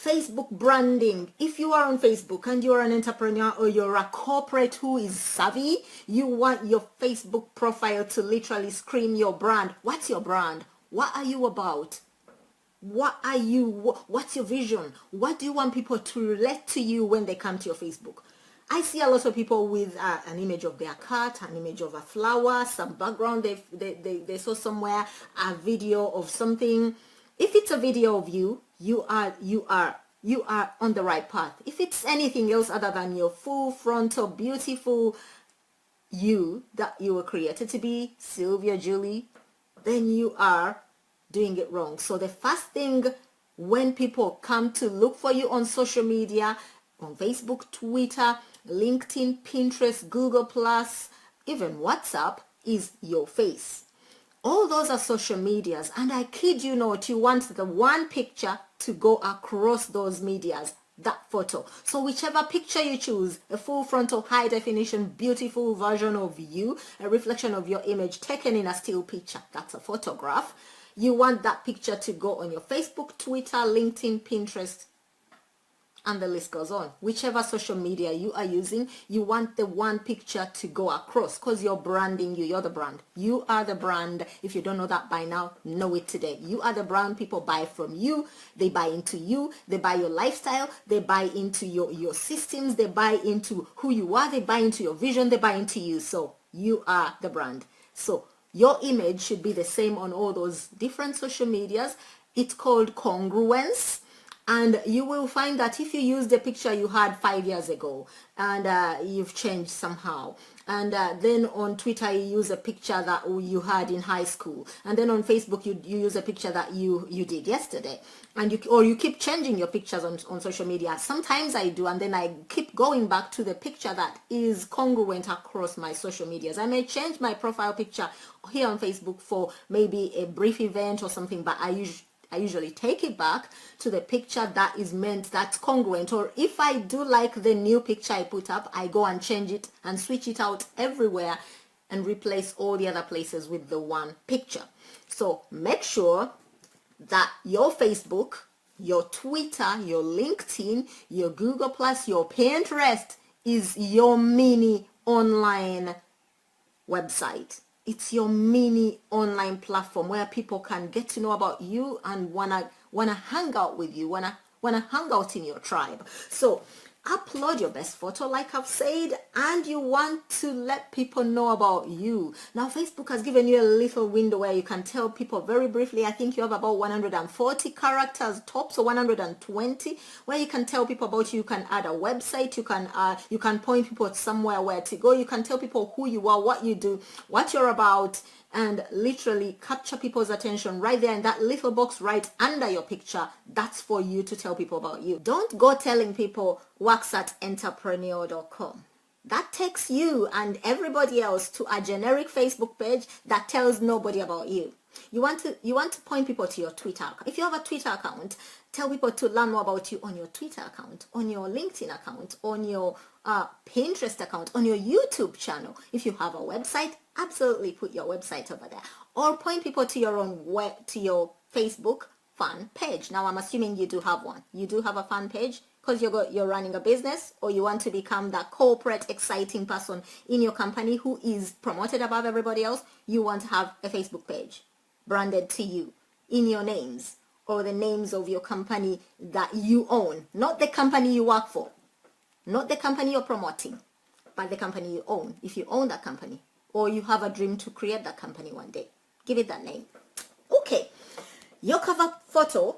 Facebook branding. If you are on Facebook and you're an entrepreneur or you're a corporate who is savvy, you want your Facebook profile to literally scream your brand. What's your brand? What are you about? What are you? What's your vision? What do you want people to relate to you when they come to your Facebook? I see a lot of people with an image of their cat, an image of a flower, some background they saw somewhere, a video of something. If it's a video of you, you are on the right path. If it's anything else other than your full frontal, beautiful you that you were created to be, Sylvia Julie, then you are doing it wrong. So the first thing when people come to look for you on social media, on Facebook, Twitter, LinkedIn, Pinterest, Google+, even WhatsApp, is your face. All those are social medias, and I kid you not, you want the one picture to go across those medias, that photo. So whichever picture you choose, a full frontal, high definition, beautiful version of you, a reflection of your image taken in a still picture, that's a photograph. You want that picture to go on your Facebook, Twitter, LinkedIn, Pinterest, and the list goes on. Whichever social media you are using, you want the one picture to go across because you're branding you. You're the brand. You are the brand. If you don't know that by now, know it today. You are the brand. People buy from you. They buy into you. They buy your lifestyle. They buy into your systems. They buy into who you are. They buy into your vision. They buy into you. So you are the brand. So your image should be the same on all those different social medias. It's called congruence. And you will find that if you use the picture you had 5 years ago and you've changed somehow, and then on Twitter you use a picture that you had in high school, and then on Facebook you use a picture that you did yesterday, and you keep changing your pictures on social media. Sometimes I do, and then I keep going back to the picture that is congruent across my social medias. I may change my profile picture here on Facebook for maybe a brief event or something, but I usually take it back to the picture that is meant, that's congruent. Or if I do like the new picture I put up, I go and change it and switch it out everywhere and replace all the other places with the one picture. So make sure that your Facebook, your Twitter, your LinkedIn, your Google+, your Pinterest is your mini online website. It's your mini online platform where people can get to know about you and wanna hang out with you, wanna hang out in your tribe. So upload your best photo, like I've said, and you want to let people know about you. Now Facebook has given you a little window where you can tell people very briefly. I think you have about 140 characters tops, or 120, where you can tell people about you. You can add a website, you can point people somewhere where to go, you can tell people who you are, what you do, what you're about, and literally capture people's attention right there in that little box right under your picture. That's for you to tell people about you. Don't go telling people works at entrepreneur.com. That takes you and everybody else to a generic Facebook page that tells nobody about you. You want to point people to your Twitter account. If you have a Twitter account, tell people to learn more about you on your Twitter account, on your LinkedIn account, on your Pinterest account, on your YouTube channel. If you have a website, absolutely put your website over there. Or point people to your own to your Facebook fan page. Now I'm assuming you do have one. You do have a fan page because you're running a business, or you want to become that corporate exciting person in your company who is promoted above everybody else. You want to have a Facebook page branded to you in your names, or the names of your company that you own, not the company you work for, not the company you're promoting, but the company you own. If you own that company, or you have a dream to create that company one day, give it that name. Okay, your cover photo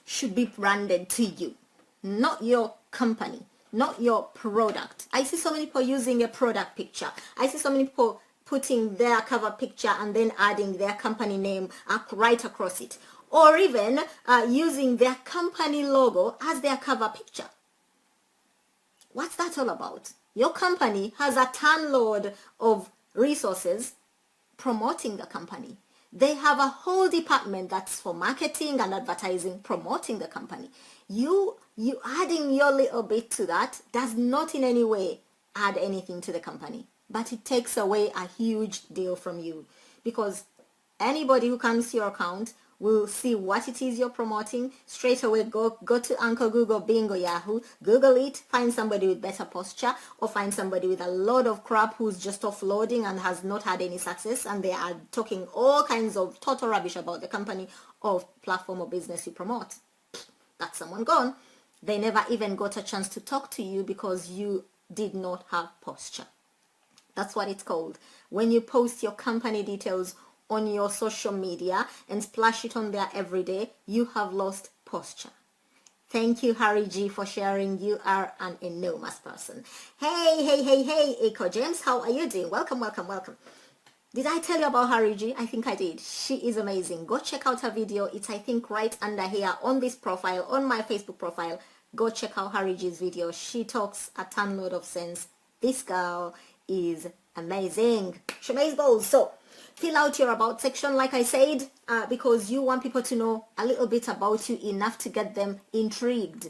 should be branded to you, not your company, not your product. I see so many people using a product picture. I see so many people putting their cover picture and then adding their company name right across it, or even using their company logo as their cover picture. What's that all about? Your company has a ton load of resources promoting the company. They have a whole department that's for marketing and advertising, promoting the company. You adding your little bit to that does not in any way add anything to the company, but it takes away a huge deal from you, because anybody who comes to your account will see what it is you're promoting. Straight away, go to Anchor, Google, Bing, or Yahoo. Google it, find somebody with better posture, or find somebody with a load of crap who's just offloading and has not had any success, and they are talking all kinds of total rubbish about the company or platform or business you promote. That's someone gone. They never even got a chance to talk to you because you did not have posture. That's what it's called. When you post your company details on your social media and splash it on there every day, you have lost posture. Thank you, Harry G, for sharing. You are an enormous person. Hey, Echo James, how are you doing? Welcome. Did I tell you about Harry G? I think I did. She is amazing. Go check out her video. It's, I think, right under here on this profile, on my Facebook profile. Go check out Harry G's video. She talks a ton load of sense. This girl is amazing. She makes goals. So fill out your about section, like I said, because you want people to know a little bit about you, enough to get them intrigued,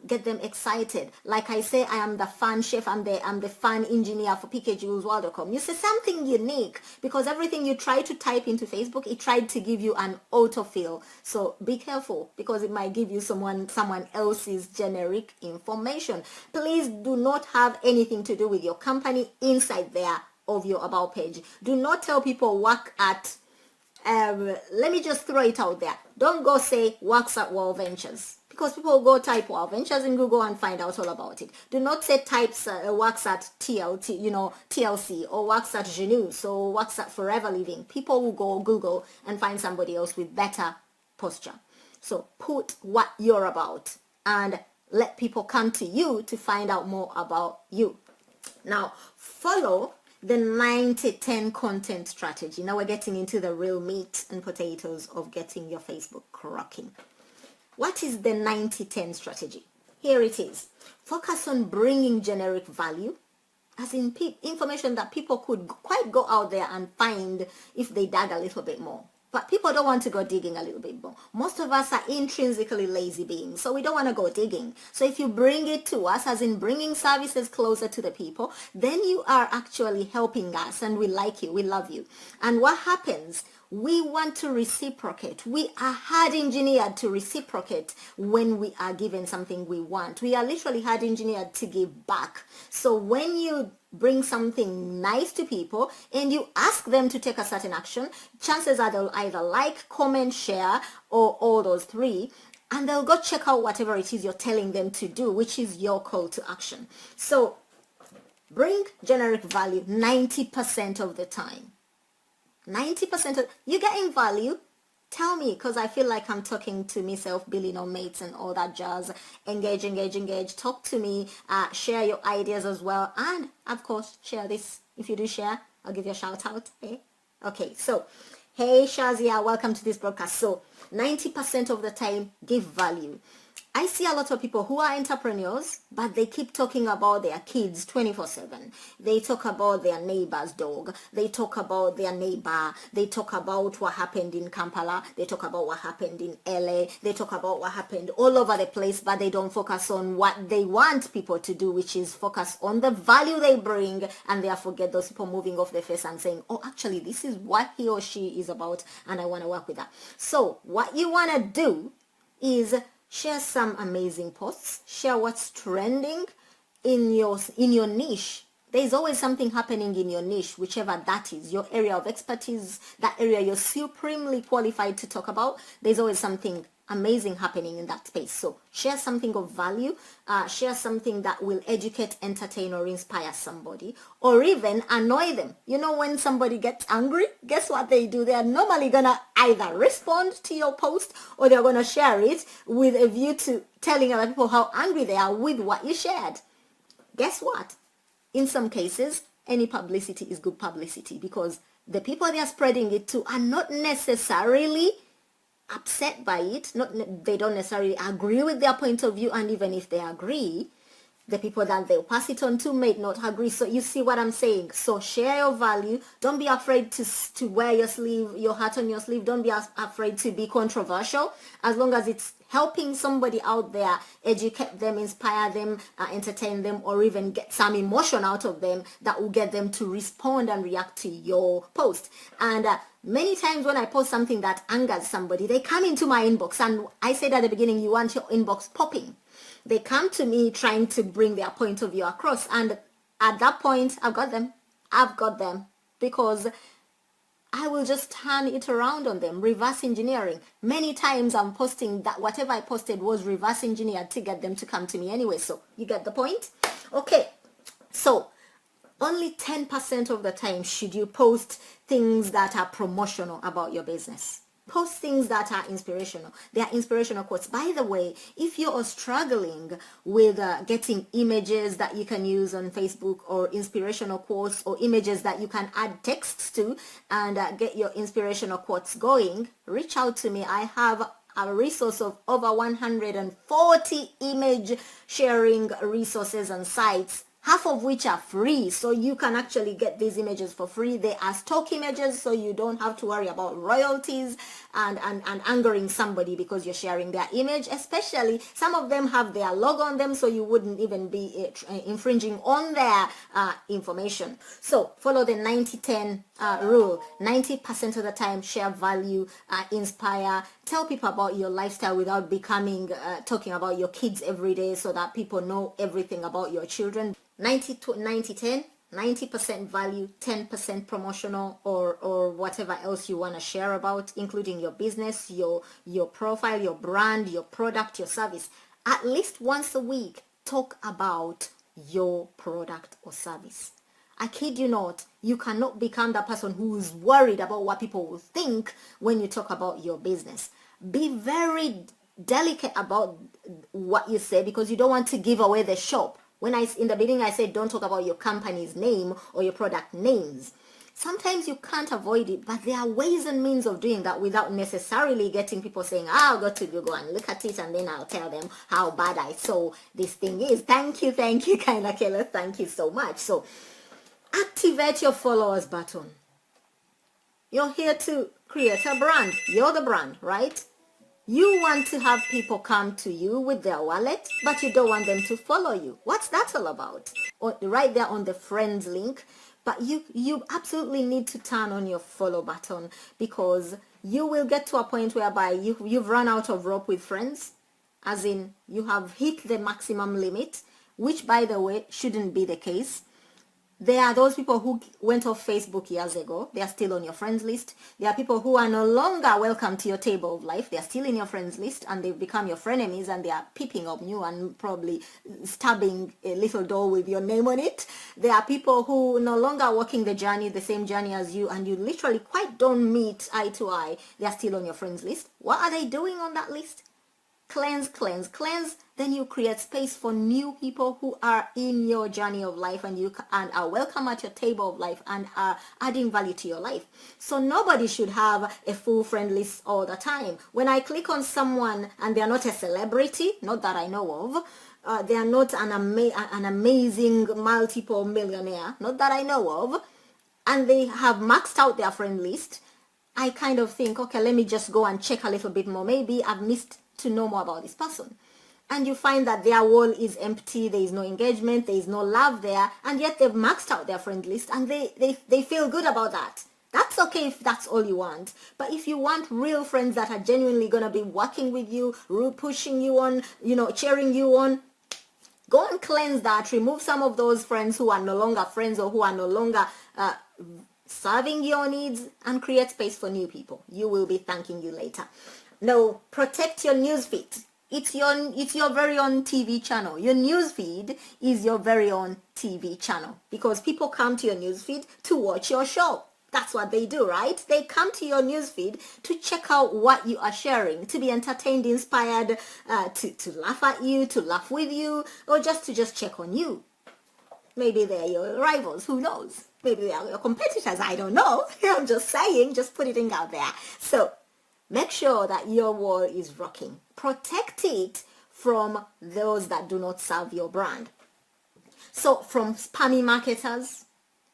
get them excited. Like I say, I am the fan chef, I'm the fan engineer for pkjewelsworld.com. You say something unique, because everything you try to type into Facebook, it tried to give you an autofill. So be careful, because it might give you someone else's generic information. Please do not have anything to do with your company inside there of your about page. Do not tell people work at let me just throw it out there. Don't go say works at Wow Ventures, because people go type Wow Ventures in Google and find out all about it. Do not say types works at TLC, or works at Genus, or works at Forever Living. People will go Google and find somebody else with better posture. So put what you're about and let people come to you to find out more about you. Now follow the 90-10 content strategy. Now we're getting into the real meat and potatoes of getting your Facebook rocking. What is the 90-10 strategy? Here it is. Focus on bringing generic value, as in information that people could quite go out there and find if they dug a little bit more. But people don't want to go digging a little bit more. Most of us are intrinsically lazy beings, so we don't want to go digging. So if you bring it to us, as in bringing services closer to the people, then you are actually helping us, and we like you, we love you. And what happens? We want to reciprocate. We are hard engineered to reciprocate when we are given something we want. We are literally hard engineered to give back. So when you bring something nice to people and you ask them to take a certain action, chances are they'll either like, comment, share, or all those three, and they'll go check out whatever it is you're telling them to do, which is your call to action. So bring generic value 90% of the time. 90% of you getting value. Tell me, because I feel like I'm talking to myself, billing on mates and all that jazz. Engage. Talk to me. Share your ideas as well. And, of course, share this. If you do share, I'll give you a shout out. Hey? Okay, so, hey, Shazia, welcome to this broadcast. So, 90% of the time, give value. I see a lot of people who are entrepreneurs, but they keep talking about their kids 24/7. They talk about their neighbor's dog. They talk about their neighbor. They talk about what happened in Kampala. They talk about what happened in LA. They talk about what happened all over the place, but they don't focus on what they want people to do, which is focus on the value they bring, and therefore get those people moving off their face and saying, oh, actually, this is what he or she is about, and I want to work with that. So what you want to do is share some amazing posts. Share what's trending in your niche. There's always something happening in your niche, whichever that is, your area of expertise, that area you're supremely qualified to talk about. There's always something amazing happening in that space. So share something of value, share something that will educate, entertain, or inspire somebody, or even annoy them. You know, when somebody gets angry, guess what they do? They are normally gonna either respond to your post, or they're gonna share it with a view to telling other people how angry they are with what you shared. Guess what? In some cases, any publicity is good publicity, because the people they are spreading it to are not necessarily upset by it. They don't necessarily agree with their point of view, and even if they agree, The people that they'll pass it on to may not agree. So you see what I'm saying? So share your value. Don't be afraid to wear your heart on your sleeve. Don't be afraid to be controversial. As long as it's helping somebody out there, educate them, inspire them, entertain them, or even get some emotion out of them that will get them to respond and react to your post. And many times when I post something that angers somebody, they come into my inbox. And I said at the beginning, you want your inbox popping. They come to me trying to bring their point of view across. And at that point, I've got them. Because I will just turn it around on them, reverse engineering. Many times I'm posting that whatever I posted was reverse engineered to get them to come to me anyway. So you get the point? Okay. So only 10% of the time should you post things that are promotional about your business. Post things that are inspirational. They are inspirational quotes. By the way, if you are struggling with getting images that you can use on Facebook, or inspirational quotes, or images that you can add texts to and get your inspirational quotes going, reach out to me. I have a resource of over 140 image sharing resources and sites, half of which are free, so you can actually get these images for free. They are stock images, so you don't have to worry about royalties and angering somebody because you're sharing their image. Especially some of them have their logo on them, so you wouldn't even be infringing on their information. So follow the 90-10 rule. 90% of the time, share value, inspire, tell people about your lifestyle without becoming talking about your kids every day, so that people know everything about your children. 90-10, 90% value, 10% promotional, or whatever else you want to share about, including your business, your profile, your brand, your product, your service. At least once a week, talk about your product or service. I kid you not, you cannot become that person who is worried about what people will think when you talk about your business. Be very delicate about what you say, because you don't want to give away the shop. In the beginning I said don't talk about your company's name or your product names. Sometimes you can't avoid it, but there are ways and means of doing that without necessarily getting people saying, I'll go to Google and look at it and then I'll tell them how bad I saw this thing is. Thank you, Kyla Keller. Thank you so much. So activate your followers button. You're here to create a brand. You're the brand, right? You want to have people come to you with their wallet, but you don't want them to follow you. What's that all about? Or right there on the friends link. But you absolutely need to turn on your follow button, because you will get to a point whereby you've run out of rope with friends, as in you have hit the maximum limit, which by the way shouldn't be the case. There are those people who went off Facebook years ago. They are still on your friends list. There are people who are no longer welcome to your table of life. They are still in your friends list, and they've become your frenemies, and they are peeping on you and probably stabbing a little door with your name on it. There are people who no longer walking the same journey as you, and you literally quite don't meet eye to eye. They are still on your friends list. What are they doing on that list? Cleanse. Then you create space for new people who are in your journey of life, and are welcome at your table of life and are adding value to your life. So nobody should have a full friend list all the time. When I click on someone and they are not a celebrity, not that I know of, they are not an amazing multiple millionaire, not that I know of, and they have maxed out their friend list, I kind of think, okay, let me just go and check a little bit more. Maybe I've missed to know more about this person. And you find that their wall is empty, there is no engagement, there is no love there, and yet they've maxed out their friend list, and they feel good about that. That's okay if that's all you want. But if you want real friends that are genuinely going to be working with you, pushing you on, cheering you on, go and cleanse that. Remove some of those friends who are no longer friends, or who are no longer serving your needs, and create space for new people. You will be thanking you later. No, protect your newsfeed. It's your very own TV channel. Your newsfeed is your very own TV channel, because people come to your newsfeed to watch your show. That's what they do, right? They come to your newsfeed to check out what you are sharing, to be entertained, inspired, to laugh at you, to laugh with you, or just to check on you. Maybe they're your rivals, who knows? Maybe they are your competitors, I don't know. I'm just saying, just put it out there. So make sure that your wall is rocking. Protect it from those that do not serve your brand. So from spammy marketers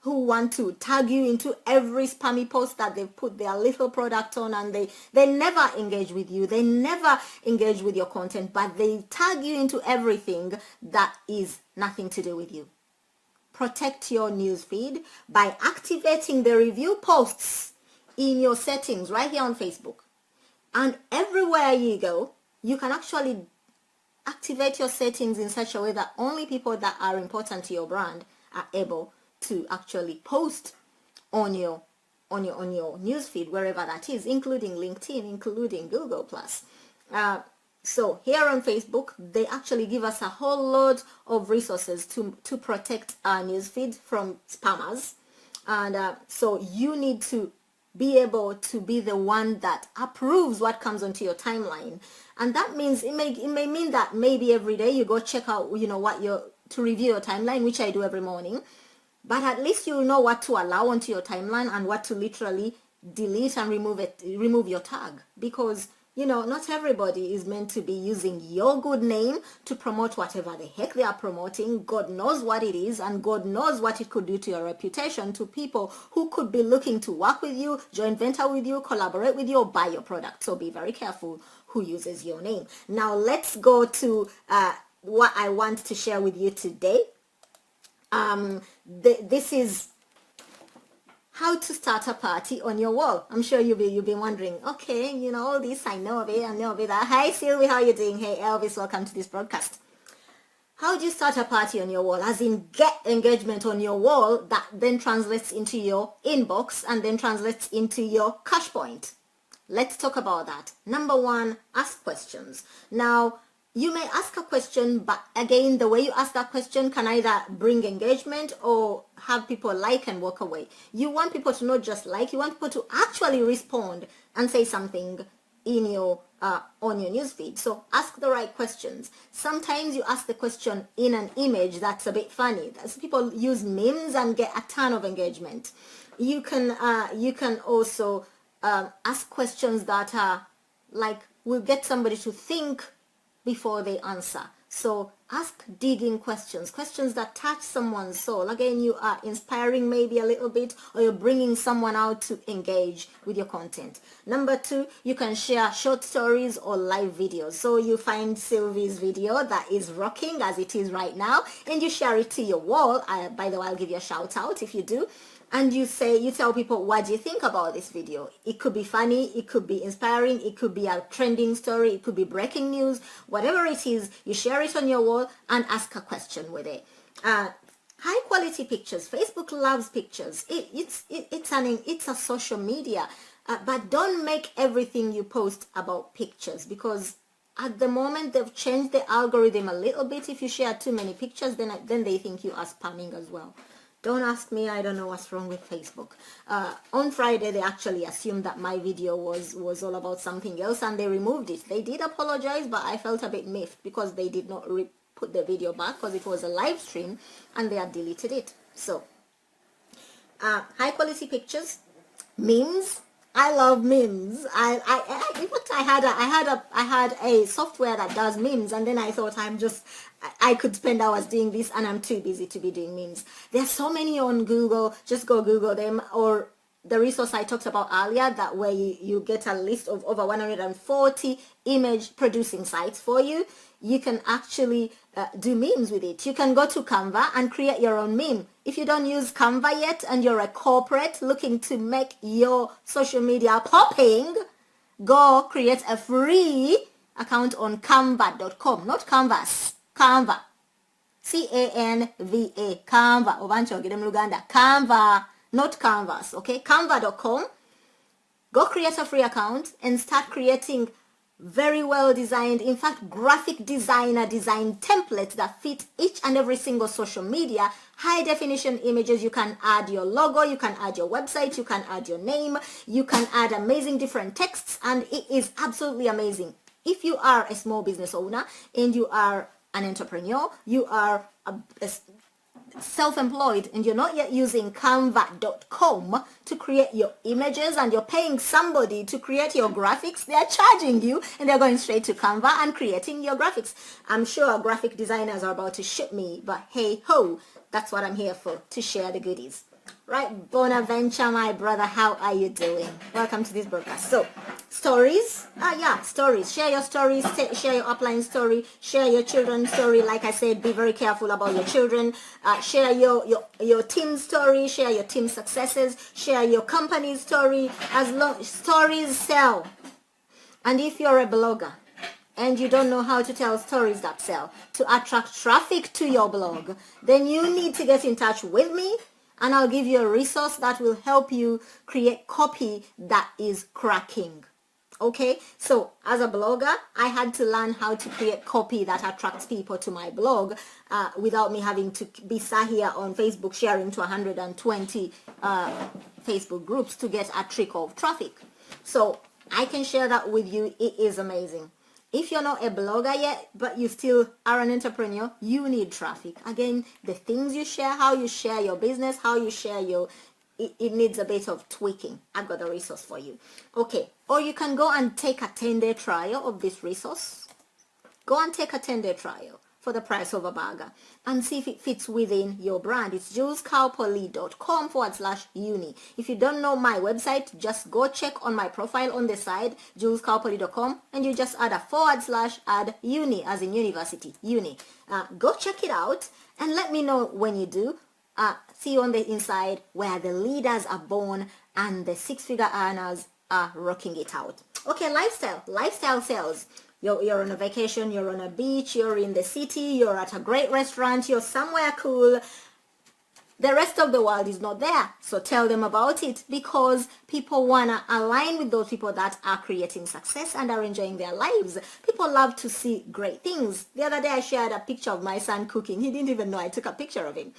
who want to tag you into every spammy post that they put their little product on, and they never engage with you, they never engage with your content, but they tag you into everything that is nothing to do with you. Protect your newsfeed by activating the review posts in your settings right here on Facebook. And everywhere you go, you can actually activate your settings in such a way that only people that are important to your brand are able to actually post on your newsfeed, wherever that is, including LinkedIn, including Google+. So here on Facebook, they actually give us a whole lot of resources to protect our newsfeed from spammers. And so you need to be able to be the one that approves what comes onto your timeline. And that means it may mean that maybe every day you go check out, to review your timeline, which I do every morning. But at least you know what to allow onto your timeline and what to literally delete and remove your tag. Because not everybody is meant to be using your good name to promote whatever the heck they are promoting. God knows what it is, and God knows what it could do to your reputation, to people who could be looking to work with you, joint venture with you, collaborate with you, or buy your product. So be very careful who uses your name. Now let's go to what I want to share with you today. This is how to start a party on your wall. I'm sure you've been wondering, okay, all this, I know of it. Hi Sylvie, how are you doing? Hey Elvis, welcome to this broadcast. How do you start a party on your wall? As in, get engagement on your wall that then translates into your inbox and then translates into your cash point. Let's talk about that. Number one, ask questions. Now, you may ask a question, but again, the way you ask that question can either bring engagement or have people like and walk away. You want people to not just like, you want people to actually respond and say something in your on your newsfeed. So ask the right questions. Sometimes you ask the question in an image that's a bit funny. People use memes and get a ton of engagement. You can also ask questions that are like, will get somebody to think before they answer. So ask digging questions that touch someone's soul. Again, you are inspiring maybe a little bit, or you're bringing someone out to engage with your content. Number two, you can share short stories or live videos. So you find Sylvie's video that is rocking as it is right now, and you share it to your wall. By the way, I'll give you a shout out if you do. And you tell people, what do you think about this video? It could be funny, it could be inspiring, it could be a trending story, it could be breaking news, whatever it is, you share it on your wall and ask a question with it. High quality pictures. Facebook loves pictures. It's a social media, but don't make everything you post about pictures, because at the moment they've changed the algorithm a little bit. If you share too many pictures, then they think you are spamming as well. Don't ask me, I don't know what's wrong with Facebook. On Friday, they actually assumed that my video was all about something else, and they removed it. They did apologize, but I felt a bit miffed because they did not put the video back, because it was a live stream and they had deleted it. So, high quality pictures, memes. I love memes. I had a software that does memes, and then I thought I could spend hours doing this, and I'm too busy to be doing memes. There's so many on Google. Just go Google them, or the resource I talked about earlier, that where you get a list of over 140 image producing sites for you. You can actually do memes with it. You can go to Canva and create your own meme. If you don't use Canva yet and you're a corporate looking to make your social media popping, go create a free account on canva.com, not Canvas, Canva. C-A-N-V-A, Canva. Obancho, get them Luganda. Canva, not Canvas, okay? Canva.com. Go create a free account and start creating very well designed, in fact, graphic designer designed templates that fit each and every single social media. High definition images. You can add your logo, you can add your website, you can add your name, you can add amazing different texts, and it is absolutely amazing. If you are a small business owner and you are an entrepreneur, you are self-employed and you're not yet using canva.com to create your images and you're paying somebody to create your graphics, they're charging you and they're going straight to Canva and creating your graphics. I'm sure graphic designers are about to shoot me, but hey ho, that's what I'm here for, to share the goodies. Right, Bonaventure, my brother, how are you doing? Welcome to this broadcast. So, stories. Stories. Share your stories. Share your upline story. Share your children's story. Like I said, be very careful about your children. Share your team story. Share your team successes. Share your company's story. As long stories sell. And if you're a blogger and you don't know how to tell stories that sell to attract traffic to your blog, then you need to get in touch with me. And I'll give you a resource that will help you create copy that is cracking. Okay, so as a blogger, I had to learn how to create copy that attracts people to my blog without me having to be sat here on Facebook sharing to 120 Facebook groups to get a trickle of traffic. So I can share that with you. It is amazing. If you're not a blogger yet, but you still are an entrepreneur, you need traffic. Again, the things you share, how you share your business, how you share it needs a bit of tweaking. I've got a resource for you. Okay, or you can go and take a 10-day trial of this resource. Go and take a 10-day trial for the price of a burger and see if it fits within your brand. It's julescowpoly.com/uni. If you don't know my website, just go check on my profile on the side, julescowpoly.com, and you just add a / add uni, as in university, uni. Go check it out and let me know when you do. See you on the inside where the leaders are born and the six-figure earners are rocking it out. Okay, lifestyle sales. You're on a vacation, you're on a beach, you're in the city, you're at a great restaurant, you're somewhere cool. The rest of the world is not there. So tell them about it, because people want to align with those people that are creating success and are enjoying their lives. People love to see great things. The other day I shared a picture of my son cooking. He didn't even know I took a picture of him.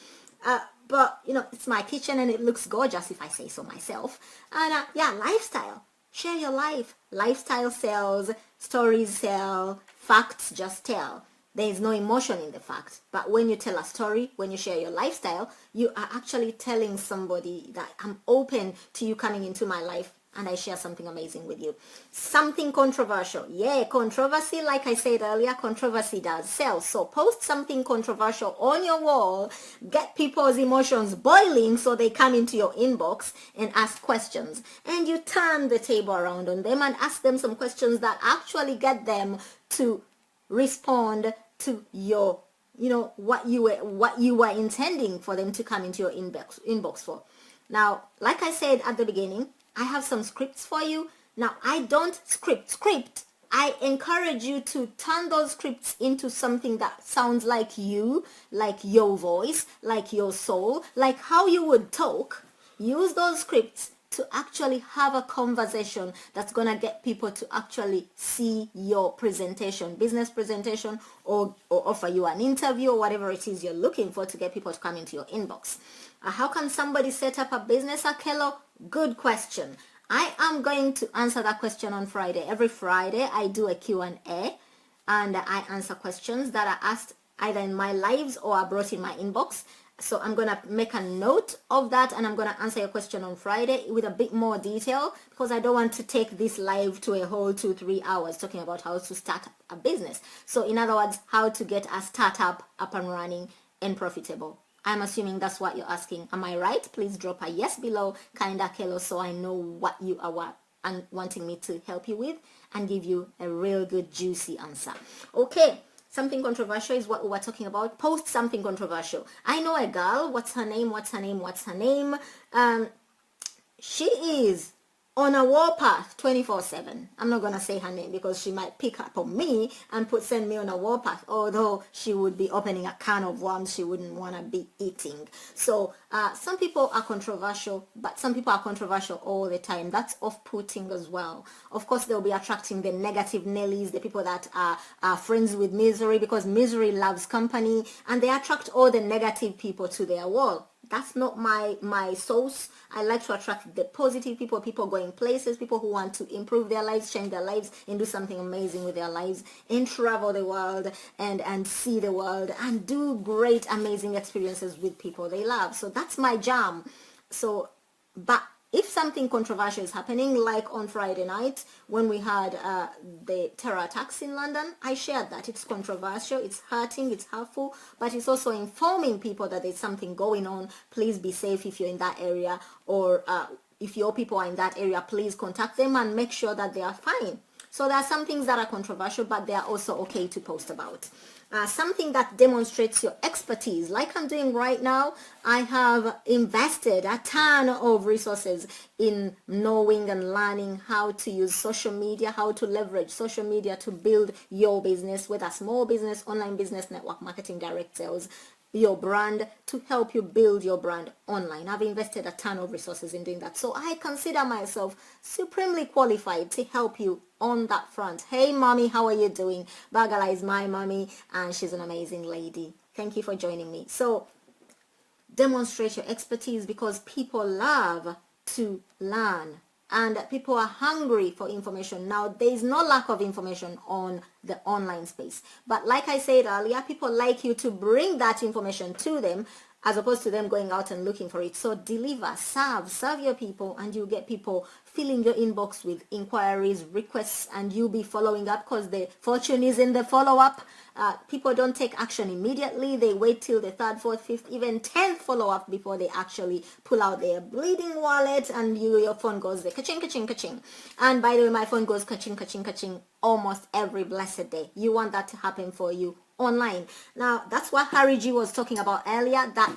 But, it's my kitchen and it looks gorgeous, if I say so myself. And lifestyle. Share your life. Lifestyle sells, stories sell, facts just tell. There is no emotion in the fact. But when you tell a story, when you share your lifestyle, you are actually telling somebody that I'm open to you coming into my life and I share something amazing with you. Something controversial. Yeah, controversy, like I said earlier, controversy does sell. So post something controversial on your wall, get people's emotions boiling so they come into your inbox and ask questions. And you turn the table around on them and ask them some questions that actually get them to respond to your, what you were intending for them to come into your inbox for. Now, like I said at the beginning, I have some scripts for you. Now, I don't script. I encourage you to turn those scripts into something that sounds like you, like your voice, like your soul, like how you would talk. Use those scripts to actually have a conversation that's going to get people to actually see your presentation, business presentation, or offer you an interview or whatever it is you're looking for to get people to come into your inbox. How can somebody set up a business, Akelo? Good question. I am going to answer that question on Friday. Every Friday, I do a Q&A and I answer questions that are asked either in my lives or are brought in my inbox. So I'm going to make a note of that and I'm going to answer your question on Friday with a bit more detail, because I don't want to take this live to a whole 2-3 hours talking about how to start a business. So in other words, how to get a startup up and running and profitable. I'm assuming that's what you're asking. Am I right? Please drop a yes below, kinda Kelo, so I know what you are wanting me to help you with and give you a real good juicy answer. Okay, something controversial is what we were talking about. Post something controversial. I know a girl. What's her name? She is on a warpath 24/7. I'm not going to say her name because she might pick up on me and send me on a warpath, although she would be opening a can of worms she wouldn't want to be eating. So some people are controversial, but some people are controversial all the time. That's off-putting as well. Of course, they'll be attracting the negative Nellies, the people that are friends with misery, because misery loves company, and they attract all the negative people to their wall. That's not my source. I like to attract the positive people going places, people who want to improve their lives, change their lives, and do something amazing with their lives, and travel the world and see the world and do great, amazing experiences with people they love. So that's my jam. So, but if something controversial is happening, like on Friday night when we had the terror attacks in London, I shared that. It's controversial, it's hurting, it's hurtful, but it's also informing people that there's something going on. Please be safe if you're in that area, or if your people are in that area, please contact them and make sure that they are fine. So there are some things that are controversial, but they are also okay to post about. Something that demonstrates your expertise, like I'm doing right now. I have invested a ton of resources in knowing and learning how to use social media, how to leverage social media to build your business, whether small business, online business, network marketing, direct sales, your brand, to help you build your brand online. I've invested a ton of resources in doing that. So I consider myself supremely qualified to help you on that front. Hey mommy, how are you doing? Bagala is my mommy and she's an amazing lady. Thank you for joining me. So demonstrate your expertise, because people love to learn and people are hungry for information. Now, there is no lack of information on the online space, but like I said earlier, people like you to bring that information to them as opposed to them going out and looking for it. So deliver, serve your people, and you get people filling your inbox with inquiries, requests, and you'll be following up, because the fortune is in the follow-up. People don't take action immediately. They wait till the 3rd, 4th, 5th, even 10th follow-up before they actually pull out their bleeding wallet, and your phone goes there, ka-ching, ka-ching, ka-ching. And by the way, my phone goes ka-ching, ka-ching, ka-ching almost every blessed day. You want that to happen for you online. Now, that's what Harry G was talking about earlier, that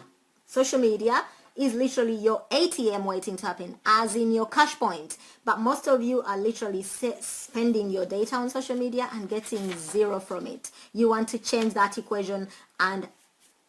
social media is literally your ATM waiting to happen, as in your cash point. But most of you are literally spending your data on social media and getting zero from it. You want to change that equation and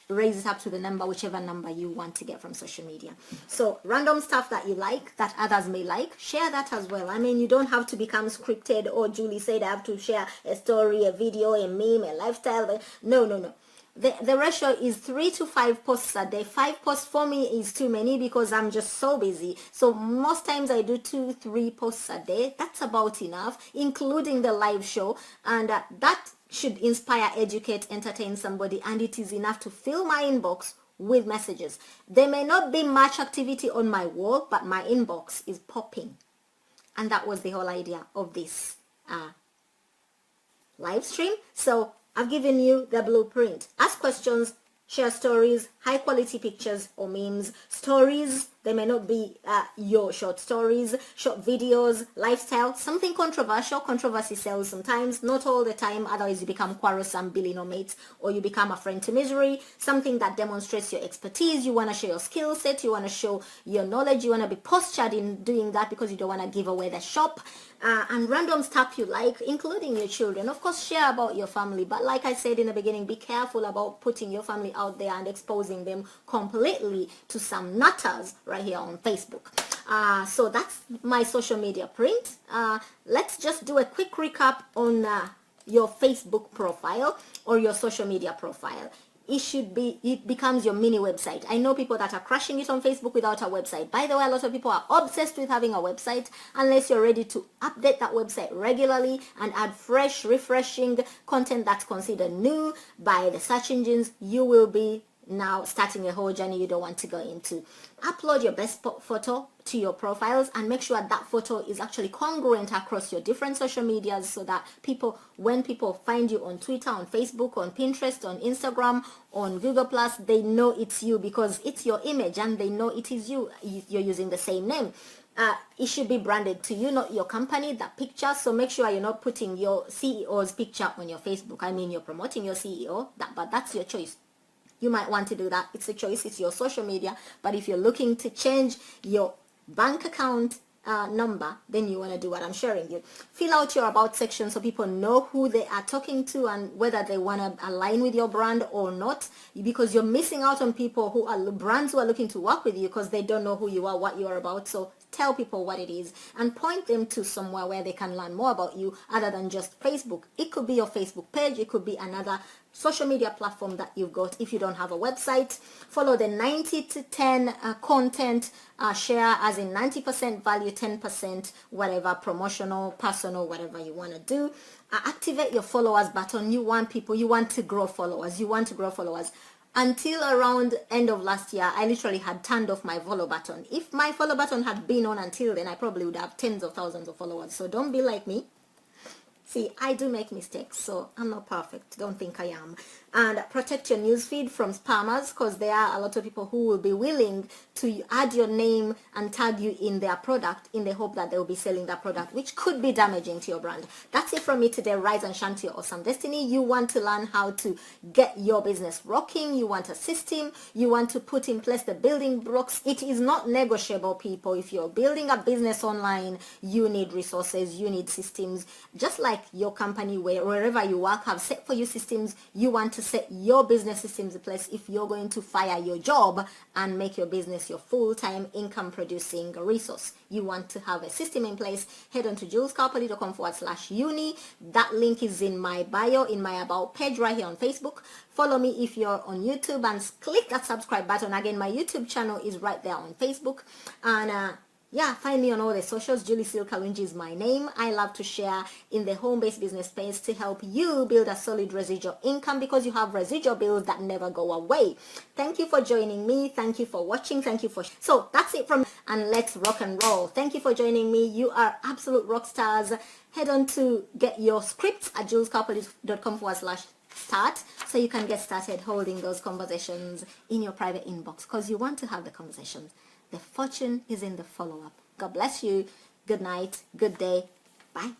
raise it up to the number, whichever number you want to get from social media. So random stuff that you like, that others may like, share that as well. I mean, you don't have to become scripted, or Julie said I have to share a story, a video, a meme, a lifestyle. But no. The ratio is 3 to 5 posts a day. 5 posts for me is too many because I'm just so busy. So most times I do 2-3 posts a day. That's about enough, including the live show. And that should inspire, educate, entertain somebody. And it is enough to fill my inbox with messages. There may not be much activity on my wall, but my inbox is popping. And that was the whole idea of this live stream. So I've given you the blueprint. Ask questions, share stories, high quality pictures or memes, stories. They may not be your short stories, short videos, lifestyle, something controversial. Controversy sells sometimes, not all the time. Otherwise you become quarrelsome, Billy no mates, or you become a friend to misery. Something that demonstrates your expertise. You want to show your skill set. You want to show your knowledge. You want to be postured in doing that because you don't want to give away the shop. And random stuff you like, including your children. Of course, share about your family. But like I said in the beginning, be careful about putting your family out there and exposing them completely to some nutters right here on Facebook. So that's my social media print. Let's just do a quick recap on your Facebook profile or your social media profile. It becomes your mini website. I know people that are crushing it on Facebook without a website. By the way, a lot of people are obsessed with having a website. Unless you're ready to update that website regularly and add fresh, refreshing content that's considered new by the search engines, you will be now starting a whole journey you don't want to go into. Upload your best photo to your profiles and make sure that photo is actually congruent across your different social medias, so that when people find you on Twitter, on Facebook, on Pinterest, on Instagram, on Google Plus, they know it's you because it's your image and they know it is you. You're using the same name. It should be branded to you, not your company, that picture. So make sure you're not putting your CEO's picture on your Facebook. I mean, you're promoting your CEO, but that's your choice. You might want to do that. It's a choice. It's your social media. But if you're looking to change your bank account number, then you want to do what I'm sharing you. Fill out your about section so people know who they are talking to and whether they want to align with your brand or not, because you're missing out on people brands who are looking to work with you because they don't know who you are, what you are about. So tell people what it is and point them to somewhere where they can learn more about you other than just Facebook. It could be your Facebook page. It could be another social media platform that you've got. If you don't have a website, follow the 90 to 10 content share, as in 90% value, 10% whatever, promotional, personal, whatever you want to do. Activate your followers button. You want to grow followers. Until around end of last year, I literally had turned off my follow button. If my follow button had been on until then, I probably would have tens of thousands of followers. So don't be like me. See, I do make mistakes, so I'm not perfect. Don't think I am. And protect your newsfeed from spammers, because there are a lot of people who will be willing to add your name and tag you in their product in the hope that they will be selling that product, which could be damaging to your brand. That's it from me today. Rise and shine to your awesome destiny. You want to learn how to get your business rocking. You want a system. You want to put in place the building blocks. It is not negotiable, people. If you're building a business online, you need resources. You need systems. Just like your company, wherever you work, have set for you systems, you want to set your business systems in place if you're going to fire your job and make your business your full-time income producing resource. You want to have a system in place. Head on to julescarpoli.com/uni. That link is in my bio, in my about page right here on Facebook. Follow me if you're on YouTube and click that subscribe button. Again, my YouTube channel is right there on Facebook. And yeah, find me on all the socials. Julie Seal Kalungi is my name. I love to share in the home-based business space to help you build a solid residual income, because you have residual bills that never go away. Thank you for joining me. Thank you for watching. So that's it from, and let's rock and roll. Thank you for joining me. You are absolute rock stars. Head on to get your scripts at julescarpoli.com/start so you can get started holding those conversations in your private inbox, because you want to have the conversations. The fortune is in the follow-up. God bless you. Good night. Good day. Bye.